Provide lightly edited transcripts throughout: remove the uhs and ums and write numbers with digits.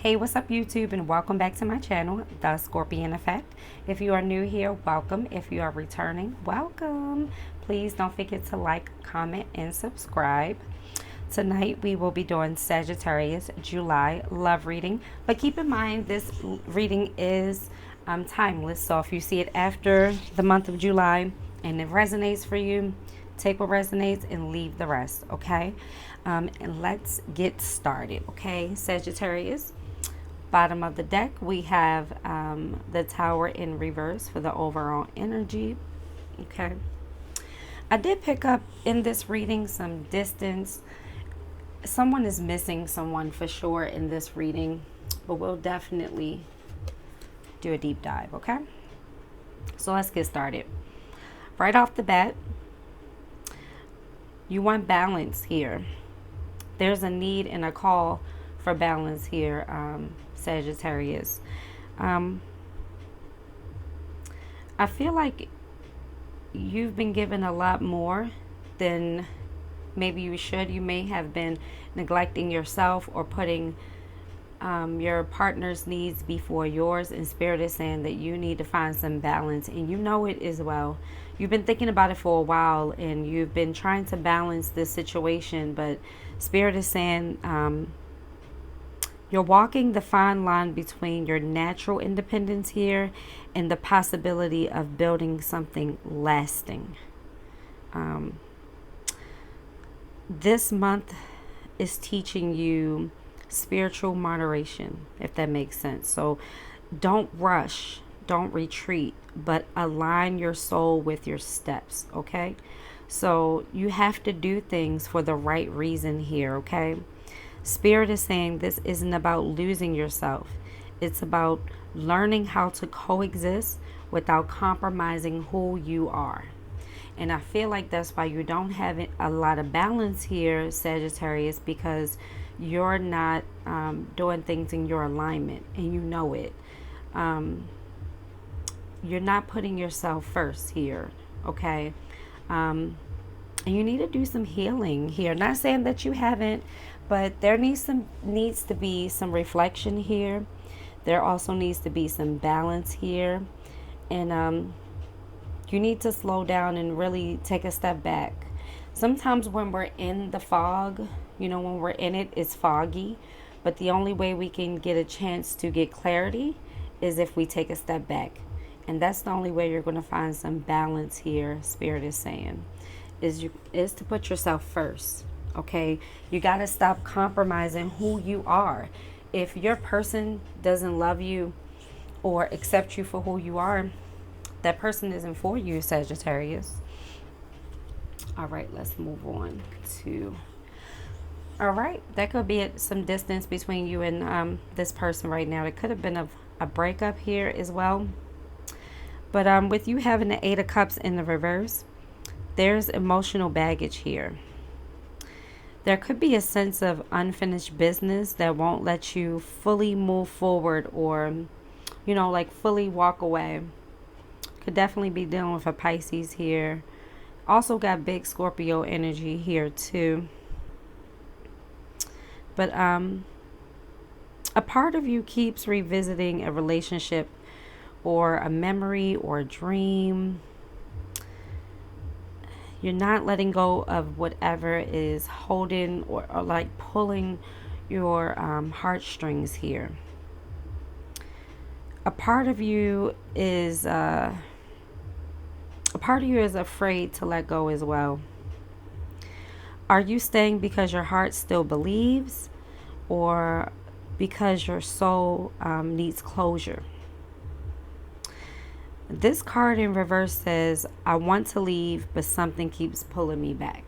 Hey, what's up YouTube, and welcome back to my channel, The Scorpion Effect. If you are new here, welcome. If you are returning, welcome. Please don't forget to like, comment, and subscribe. Tonight we will be doing Sagittarius July love reading, but keep in mind this reading is timeless. So if you see it after the month of July and it resonates for you, take what resonates and leave the rest, okay? And let's get started, okay? Sagittarius. Bottom of the deck, we have the Tower in reverse for the overall energy. Okay. I did pick up in this reading some distance. Someone is missing someone for sure in this reading, but we'll definitely do a deep dive, okay? So let's get started. Right off the bat, you want balance here. There's a need and a call for balance here, Sagittarius. I feel like you've been given a lot more than maybe you should. You may have been neglecting yourself or putting your partner's needs before yours, and Spirit is saying that you need to find some balance, and you know it as well. You've been thinking about it for a while and you've been trying to balance this situation, but Spirit is saying you're walking the fine line between your natural independence here and the possibility of building something lasting. This month is teaching you spiritual moderation, if that makes sense. So don't rush, don't retreat, but align your soul with your steps, okay? So you have to do things for the right reason here, okay? Spirit is saying this isn't about losing yourself. It's about learning how to coexist without compromising who you are. And I feel like that's why you don't have a lot of balance here, Sagittarius, because you're not doing things in your alignment, and you know it. You're not putting yourself first here, okay? And you need to do some healing here. Not saying that you haven't, but there needs to be some reflection here. There also needs to be some balance here. And you need to slow down and really take a step back. Sometimes when we're in the fog, when we're in it, it's foggy. But the only way we can get a chance to get clarity is if we take a step back. And that's the only way you're going to find some balance here, Spirit is saying, is to put yourself first. Okay, you got to stop compromising who you are. If your person doesn't love you or accept you for who you are, that person isn't for you, Sagittarius. All right, let's move on to. All right, that could be some distance between you and this person right now. It could have been a breakup here as well. But with you having the Eight of Cups in the reverse, there's emotional baggage here. There could be a sense of unfinished business that won't let you fully move forward or, like fully walk away. Could definitely be dealing with a Pisces here. Also got big Scorpio energy here too. But a part of you keeps revisiting a relationship or a memory or a dream. You're not letting go of whatever is holding or like pulling your heartstrings here. A part of you is afraid to let go as well. Are you staying because your heart still believes, or because your soul needs closure? This card in reverse says, I want to leave, but something keeps pulling me back.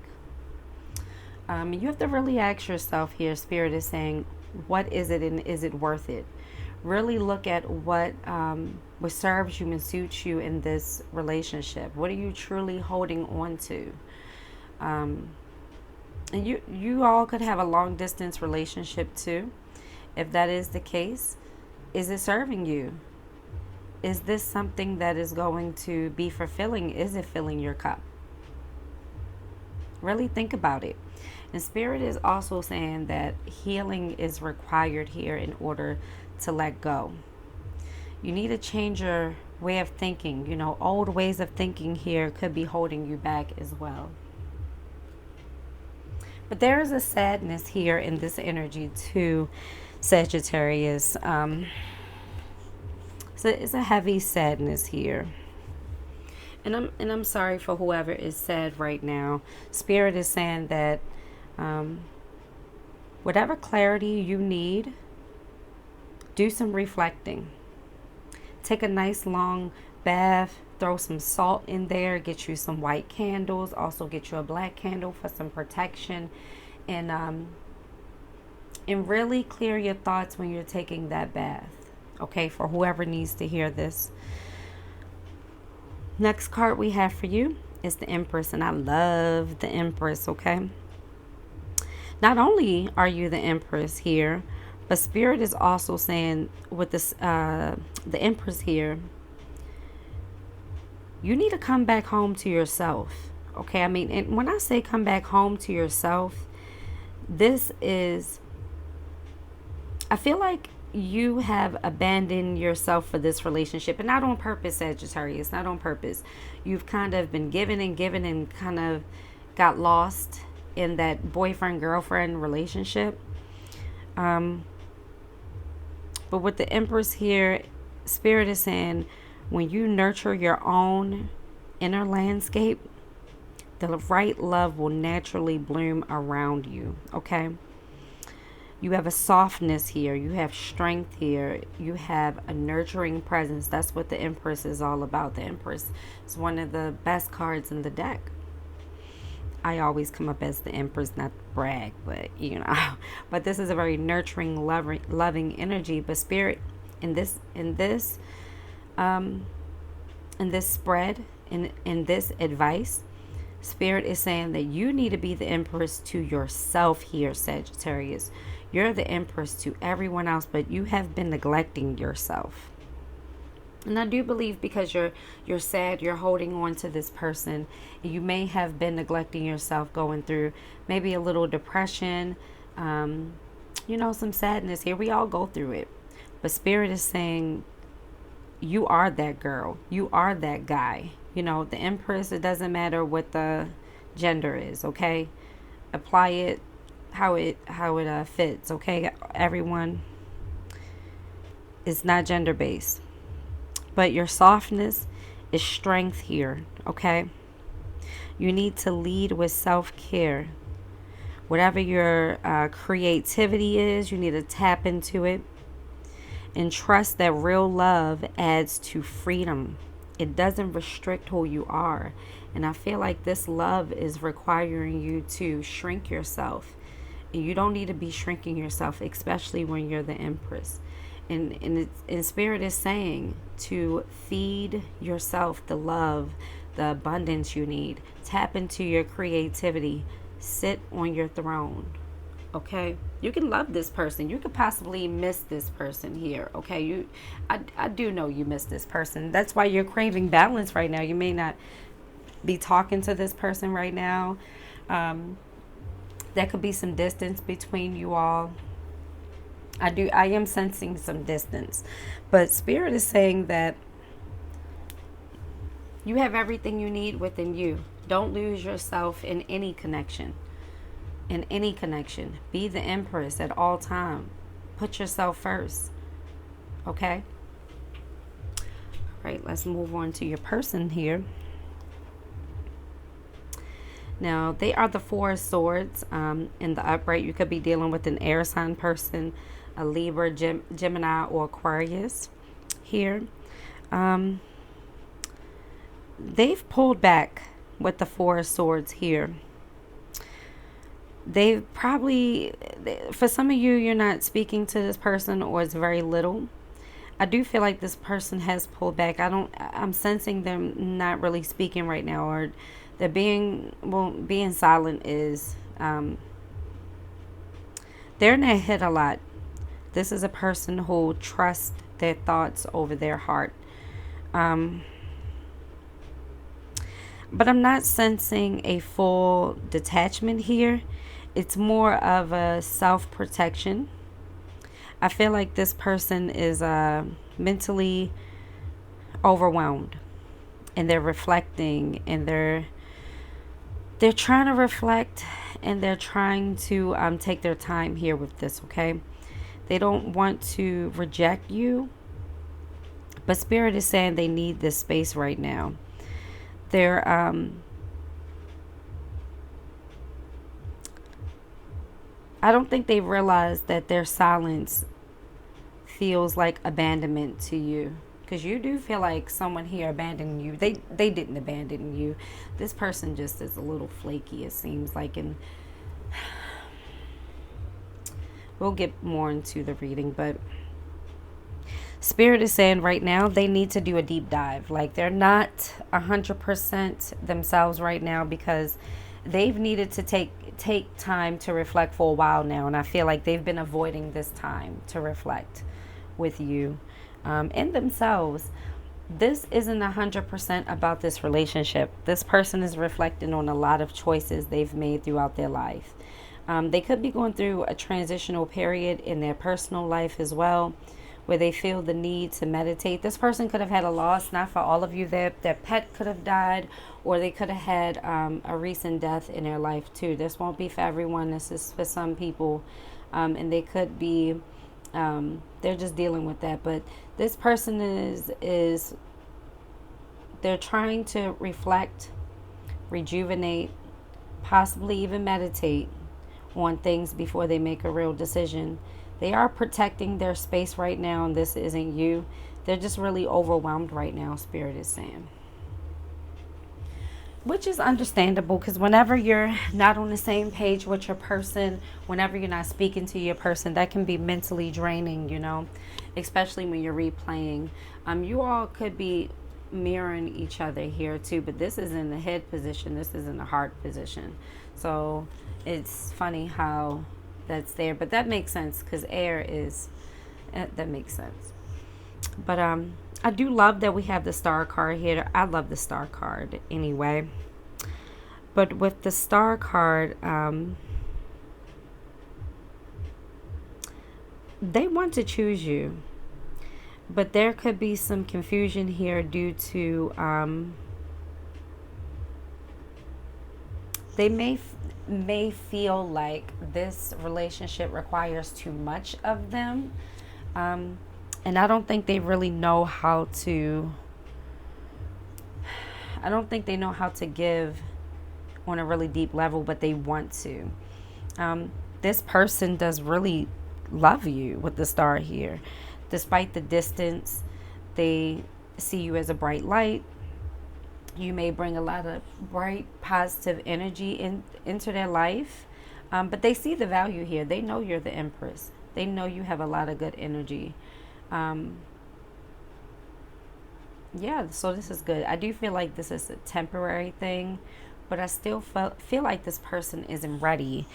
You have to really ask yourself here, Spirit is saying, what is it and is it worth it? Really look at what serves you and suits you in this relationship. What are you truly holding on to? And you all could have a long distance relationship too. If that is the case, is it serving you? Is this something that is going to be fulfilling? Is it filling your cup? Really think about it. And Spirit is also saying that healing is required here in order to let go. You need to change your way of thinking. You know, old ways of thinking here could be holding you back as well. But there is a sadness here in this energy too, Sagittarius. So it's a heavy sadness here. And I'm sorry for whoever is sad right now. Spirit is saying that whatever clarity you need, do some reflecting. Take a nice long bath, throw some salt in there, get you some white candles, also get you a black candle for some protection, and really clear your thoughts when you're taking that bath. Okay, for whoever needs to hear this. Next card we have for you is the Empress, and I love the Empress, okay? Not only are you the Empress here, but Spirit is also saying with this, the Empress here, you need to come back home to yourself, okay? I mean, and when I say come back home to yourself, this is, I feel like you have abandoned yourself for this relationship, and not on purpose, Sagittarius, not on purpose. You've kind of been given and kind of got lost in that boyfriend-girlfriend relationship. But with the Empress here, Spirit is saying when you nurture your own inner landscape, the right love will naturally bloom around you, okay? You have a softness here. You have strength here. You have a nurturing presence. That's what the Empress is all about. The Empress is one of the best cards in the deck. I always come up as the Empress, not to brag, but you know. But this is a very nurturing, loving energy. But Spirit, in this spread, in this advice, Spirit is saying that you need to be the Empress to yourself here, Sagittarius. You're the Empress to everyone else, but you have been neglecting yourself. And I do believe because you're sad, you're holding on to this person. You may have been neglecting yourself, going through maybe a little depression, some sadness here. We all go through it. But Spirit is saying you are that girl. You are that guy. You know, the Empress, it doesn't matter what the gender is, okay? Apply it how it fits, okay? Everyone is not gender based. But your softness is strength here, okay? You need to lead with self-care. Whatever your creativity is, you need to tap into it. And trust that real love adds to freedom. It doesn't restrict who you are. And I feel like this love is requiring you to shrink yourself. And you don't need to be shrinking yourself, especially when you're the Empress. And Spirit is saying to feed yourself the love, the abundance you need. Tap into your creativity. Sit on your throne. Okay? You can love this person. You could possibly miss this person here. Okay? I do know you miss this person. That's why you're craving balance right now. You may not be talking to this person right now. There could be some distance between you all. I am sensing some distance. But Spirit is saying that you have everything you need within you. Don't lose yourself in any connection. In any connection. Be the Empress at all time. Put yourself first. Okay? All right, let's move on to your person here. Now, they are the Four of Swords. In the upright, you could be dealing with an air sign person, a Libra, Gemini, or Aquarius here. They've pulled back with the Four of Swords here. They've probably, for some of you, you're not speaking to this person, or it's very little. I do feel like this person has pulled back. I'm sensing them not really speaking right now, or they're being silent is, they're in their head a lot. This is a person who trusts their thoughts over their heart. But I'm not sensing a full detachment here. It's more of a self-protection. I feel like this person is mentally overwhelmed, and they're reflecting, and they're trying to reflect, and they're trying to take their time here with this, okay? They don't want to reject you, but Spirit is saying they need this space right now. They're I don't think they realize that their silence feels like abandonment to you, because you do feel like someone here abandoned you. They didn't abandon you. This person just is a little flaky, it seems like, and we'll get more into the reading, but Spirit is saying right now they need to do a deep dive. Like, they're not 100% themselves right now, because they've needed to take time to reflect for a while now, and I feel like they've been avoiding this time to reflect with you and themselves. This isn't 100% about this relationship. This person is reflecting on a lot of choices they've made throughout their life. They could be going through a transitional period in their personal life as well, where they feel the need to meditate. This person could have had a loss, not for all of you. Their pet could have died, or they could have had a recent death in their life too. This won't be for everyone. This is for some people, and they could be they're just dealing with that. But this person is they're trying to reflect, rejuvenate, possibly even meditate on things before they make a real decision. They are protecting their space right now, and this isn't you. They're just really overwhelmed right now, Spirit is saying. Which is understandable, because whenever you're not on the same page with your person, whenever you're not speaking to your person, that can be mentally draining, you know, especially when you're replaying. You all could be mirroring each other here too, but this is in the head position. This is in the heart position. So it's funny how that's there, but that makes sense, because air is, that makes sense. But I do love that we have the star card here. I love the star card anyway. But with the star card, they want to choose you, but there could be some confusion here due to they may feel like this relationship requires too much of them, and I don't think they really know how to. I don't think they know how to give on a really deep level, but they want to. This person does really love you with the star here. Despite the distance, they see you as a bright light. You may bring a lot of bright, positive energy into their life. But they see the value here. They know you're the Empress. They know you have a lot of good energy. Yeah, so this is good. I do feel like this is a temporary thing, but I still feel like this person isn't ready.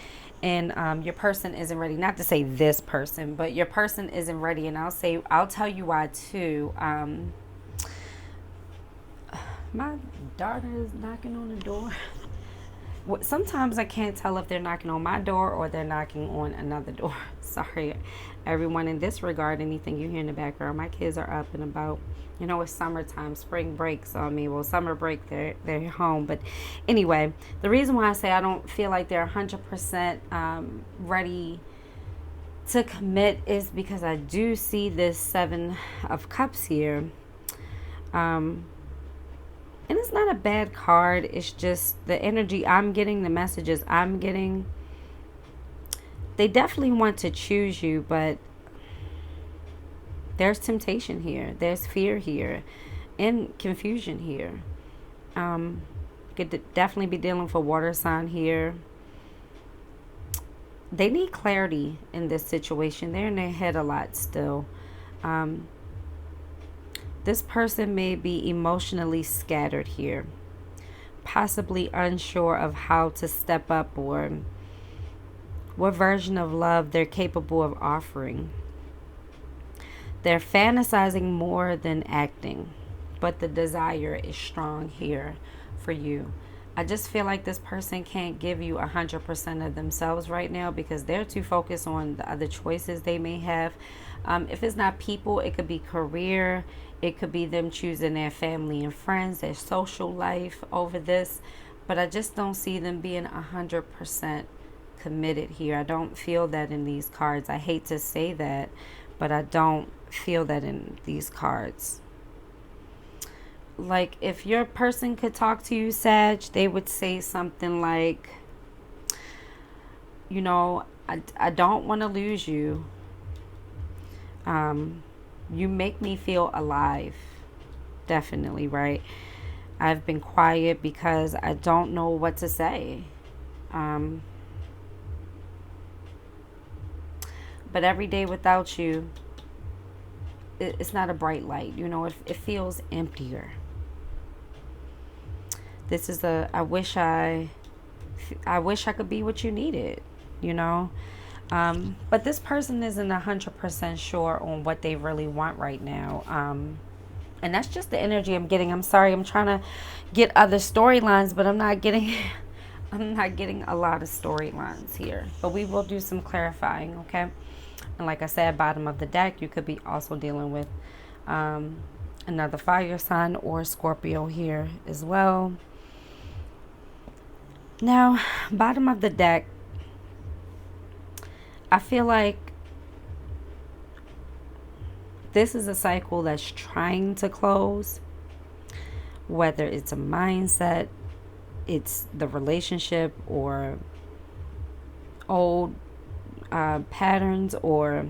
And your person isn't ready. Not to say this person, but your person isn't ready. And I'll tell you why too. My daughter is knocking on the door. Sometimes I can't tell if they're knocking on my door or they're knocking on another door. Sorry, everyone. In this regard, anything you hear in the background, my kids are up and about. You know, it's summertime, spring break. So, I mean, well, summer break, they're home. But anyway, the reason why I say I don't feel like they're 100% ready to commit is because I do see this 7 of Cups here. And it's not a bad card. It's just the energy I'm getting, the messages I'm getting. They definitely want to choose you, but there's temptation here. There's fear here and confusion here. Could definitely be dealing for water sign here. They need clarity in this situation. They're in their head a lot still. This person may be emotionally scattered here, possibly unsure of how to step up or what version of love they're capable of offering. They're fantasizing more than acting, but the desire is strong here for you. I just feel like this person can't give you 100% of themselves right now because they're too focused on the other choices they may have. If it's not people, it could be career. It could be them choosing their family and friends, their social life over this. But I just don't see them being 100% committed here. I don't feel that in these cards. I hate to say that, but I don't feel that in these cards. Like, if your person could talk to you, Sag, they would say something like, I don't want to lose you. You make me feel alive. Definitely, right? I've been quiet because I don't know what to say. But every day without you, it's not a bright light. It feels emptier. This is I wish I could be what you needed, But this person isn't 100% sure on what they really want right now. And that's just the energy I'm getting. I'm sorry, I'm trying to get other storylines, but I'm not getting a lot of storylines here. But we will do some clarifying, okay? And like I said, bottom of the deck, you could be also dealing with another fire sign or Scorpio here as well. Now, bottom of the deck, I feel like this is a cycle that's trying to close, whether it's a mindset, it's the relationship, or old patterns, or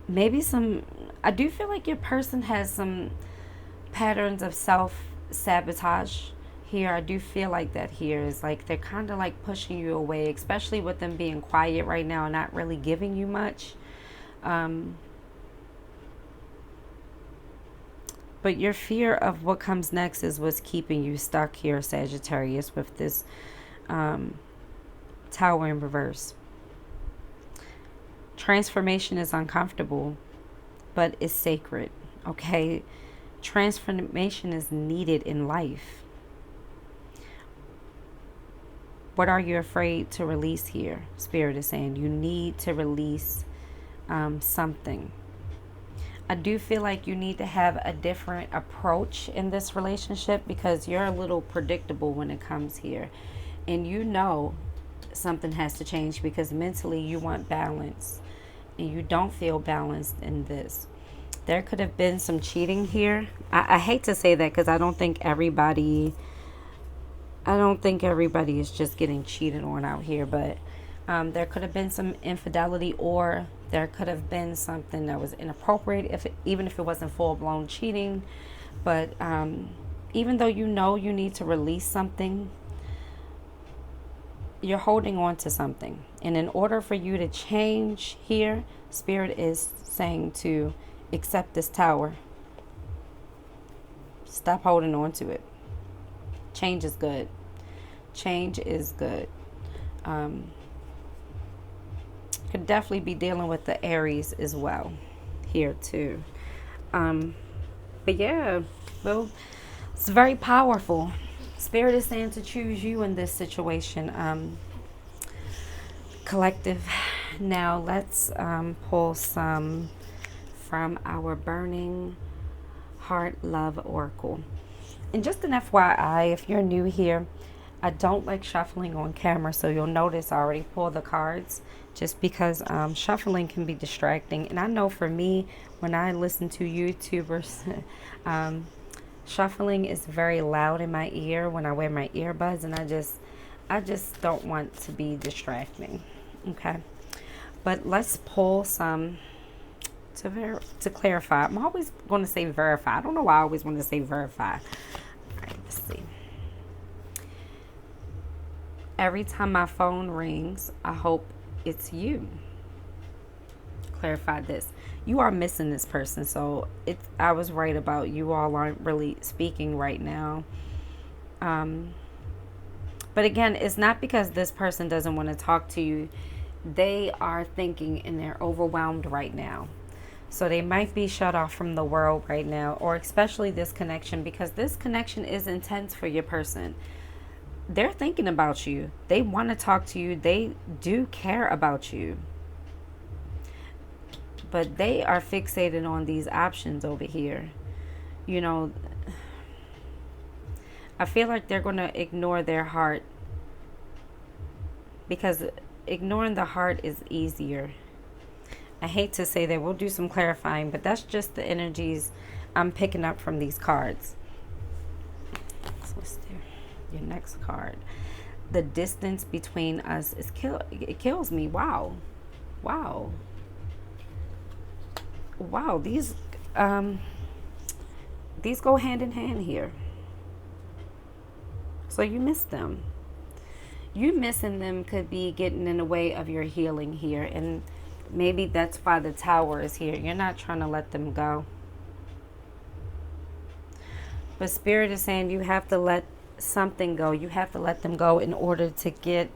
maybe I do feel like your person has some patterns of self-sabotage here. I do feel like that here is like they're kind of like pushing you away, especially with them being quiet right now and not really giving you much. But your fear of what comes next is what's keeping you stuck here, Sagittarius, with this Tower in reverse. Transformation is uncomfortable, but it's sacred, okay? Transformation is needed in life. What are you afraid to release here? Spirit is saying you need to release something. I do feel like you need to have a different approach in this relationship because you're a little predictable when it comes here. And something has to change because mentally you want balance. And you don't feel balanced in this. There could have been some cheating here. I hate to say that because I don't think everybody is just getting cheated on out here, but there could have been some infidelity, or there could have been something that was inappropriate, even if it wasn't full-blown cheating. But even though you need to release something, you're holding on to something. And in order for you to change here, Spirit is saying to accept this Tower. Stop holding on to it. Change is good. Change is good. Could definitely be dealing with the Aries as well here too. But yeah, well, it's very powerful. Spirit is saying to choose you in this situation, collective. Now let's pull some from our Burning Heart Love Oracle. And just an FYI, if you're new here, I don't like shuffling on camera, so you'll notice I already pulled the cards just because shuffling can be distracting. And I know for me, when I listen to YouTubers, shuffling is very loud in my ear when I wear my earbuds, and I just don't want to be distracting. Okay, but let's pull some to clarify. I'm always going to say verify. I don't know why I always want to say verify. All right, let's see. Every time my phone rings, I hope it's you. Clarify this. You are missing this person, so I was right about you all aren't really speaking right now. But again, it's not because this person doesn't want to talk to you. They are thinking and they're overwhelmed right now. So they might be shut off from the world right now, or especially this connection, because this connection is intense for your person. They're thinking about you. They want to talk to you. They do care about you. But they are fixated on these options over here. You know, I feel like they're going to ignore their heart, because ignoring the heart is easier. I hate to say that. We'll do some clarifying, but that's just the energies I'm picking up from these cards. So let's do your next card. The distance between us is it kills me. Wow. Wow. Wow. These go hand in hand here. So you miss them. You missing them could be getting in the way of your healing here, and maybe that's why the Tower is here. You're not trying to let them go. But Spirit is saying you have to let something go. You have to let them go in order to get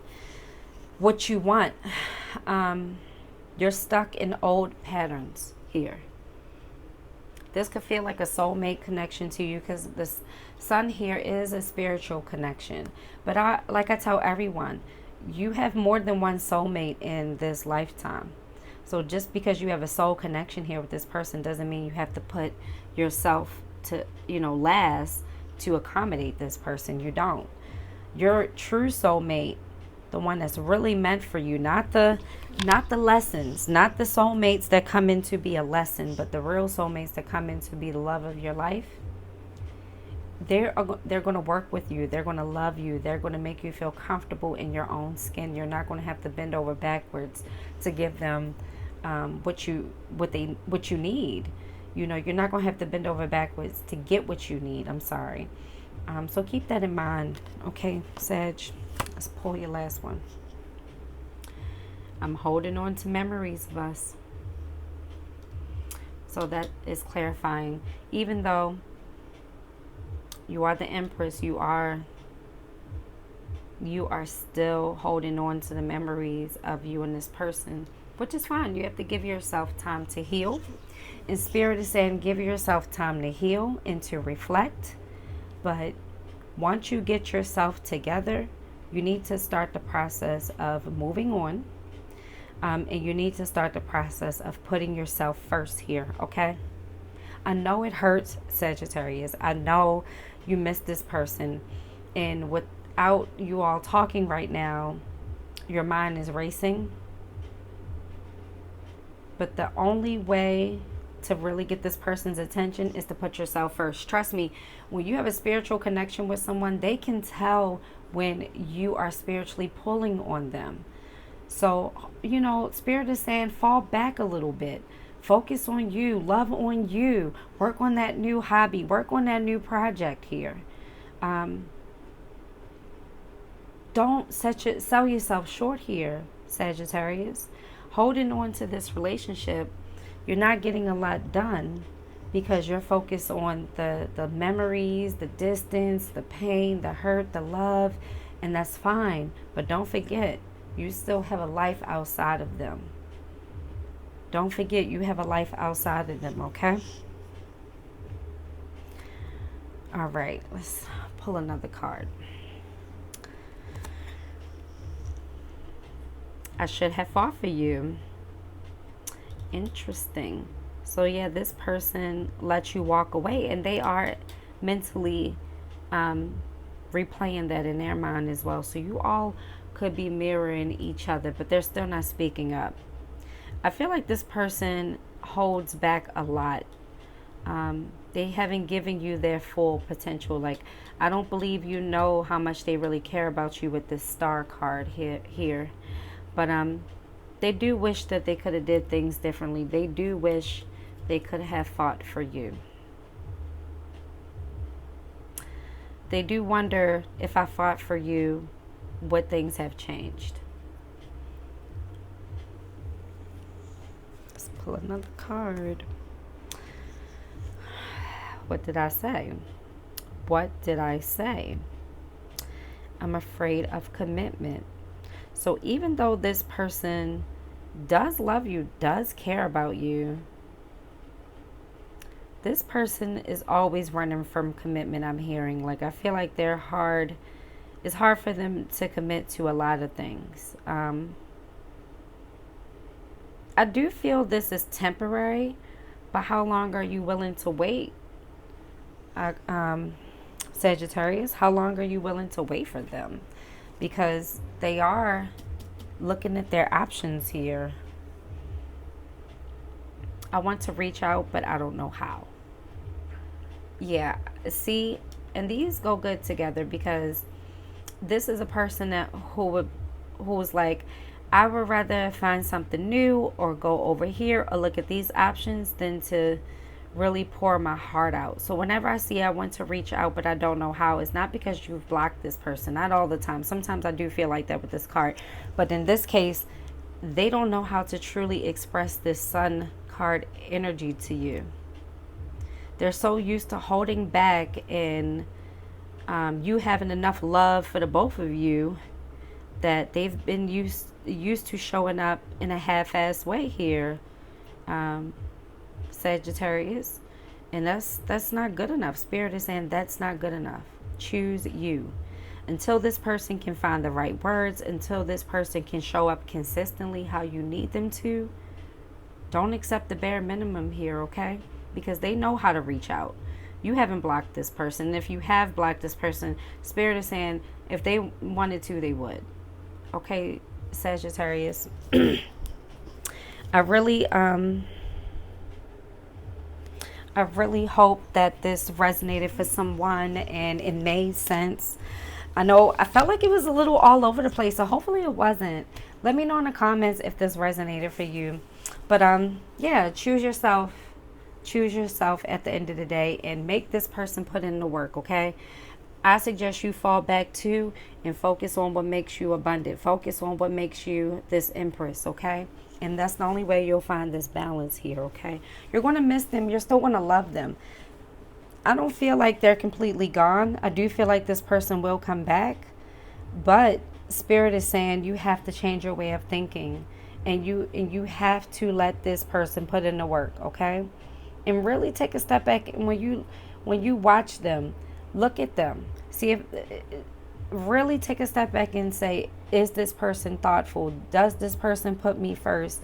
what you want. You're stuck in old patterns here. This could feel like a soulmate connection to you, because this Sun here is a spiritual connection. But like I tell everyone, you have more than one soulmate in this lifetime. So just because you have a soul connection here with this person doesn't mean you have to put yourself to, last to accommodate this person. You don't. Your true soulmate, the one that's really meant for you, not the lessons, not the soulmates that come in to be a lesson, but the real soulmates that come in to be the love of your life. They're going to work with you. They're going to love you. They're going to make you feel comfortable in your own skin. You're not going to have to bend over backwards to give them what you need. You're not going to have to bend over backwards to get what you need. I'm sorry. So keep that in mind. Okay, Sag. Let's pull your last one. I'm holding on to memories of us. So that is clarifying. Even though you are the Empress, you are still holding on to the memories of you and this person, which is fine. You have to give yourself time to heal. And Spirit is saying give yourself time to heal and to reflect. But once you get yourself together, you need to start the process of moving on. And you need to start the process of putting yourself first here, okay? I know it hurts, Sagittarius. I know you miss this person. And without you all talking right now, your mind is racing. But the only way to really get this person's attention is to put yourself first. Trust me, when you have a spiritual connection with someone, they can tell when you are spiritually pulling on them. So, Spirit is saying fall back a little bit. Focus on you. Love on you. Work on that new hobby. Work on that new project here. Don't sell yourself short here, Sagittarius. Holding on to this relationship, you're not getting a lot done because you're focused on the memories, the distance, the pain, the hurt, the love, and that's fine. But don't forget, you still have a life outside of them. Don't forget you have a life outside of them, okay? All right, let's pull another card. I should have fought for you. Interesting. So yeah, this person let you walk away, and they are mentally replaying that in their mind as well. So you all could be mirroring each other, but they're still not speaking up. I feel like this person holds back a lot. They haven't given you their full potential. Like, I don't believe you know how much they really care about you with this star card here. But they do wish that they could have did things differently. They do wish they could have fought for you. They do wonder, if I fought for you, what things have changed. Let's pull another card. What did I say? What did I say? I'm afraid of commitment. So even though this person does love you, does care about you, this person is always running from commitment, I'm hearing. Like, I feel like it's hard for them to commit to a lot of things. I do feel this is temporary, but how long are you willing to wait? Uh, um, Sagittarius, how long are you willing to wait for them? Because they are looking at their options here. I want to reach out, but I don't know how. Yeah, see, and these go good together because this is a person that who was like, I would rather find something new or go over here or look at these options than to really pour my heart out. So whenever I see I want to reach out but I don't know how, it's not because you've blocked this person. Not all the time. Sometimes I do feel like that with this card. But in this case, they don't know how to truly express this Sun card energy to you. They're so used to holding back and you having enough love for the both of you that they've been used to showing up in a half-assed way here, Sagittarius, and that's not good enough. Spirit is saying that's not good enough. Choose you. Until this person can find the right words, until this person can show up consistently how you need them to, don't accept the bare minimum here, okay? Because they know how to reach out. You haven't blocked this person. And if you have blocked this person, Spirit is saying if they wanted to, they would. Okay, Sagittarius. I really hope that this resonated for someone and it made sense. I know I felt like it was a little all over the place, so hopefully it wasn't. Let me know in the comments if this resonated for you. But yeah, choose yourself. Choose yourself at the end of the day and make this person put in the work, okay? I suggest you fall back to and focus on what makes you abundant. Focus on what makes you this empress, okay? And that's the only way you'll find this balance here, okay? You're going to miss them. You're still going to love them. I don't feel like they're completely gone. I do feel like this person will come back. But Spirit is saying you have to change your way of thinking. And you have to let this person put in the work, okay? And really take a step back. And when you watch them, look at them. See if really take a step back and say, is this person thoughtful? Does this person put me first?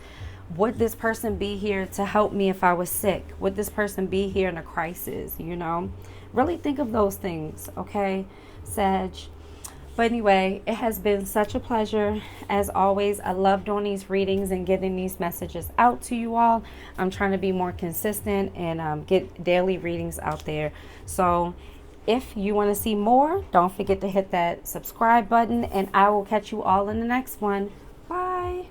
Would this person be here to help me if I was sick? Would this person be here in a crisis? You know, really think of those things, okay, Sag? But anyway, it has been such a pleasure. As always, I love doing these readings and getting these messages out to you all. I'm trying to be more consistent and get daily readings out there. So if you want to see more, don't forget to hit that subscribe button, and I will catch you all in the next one. Bye.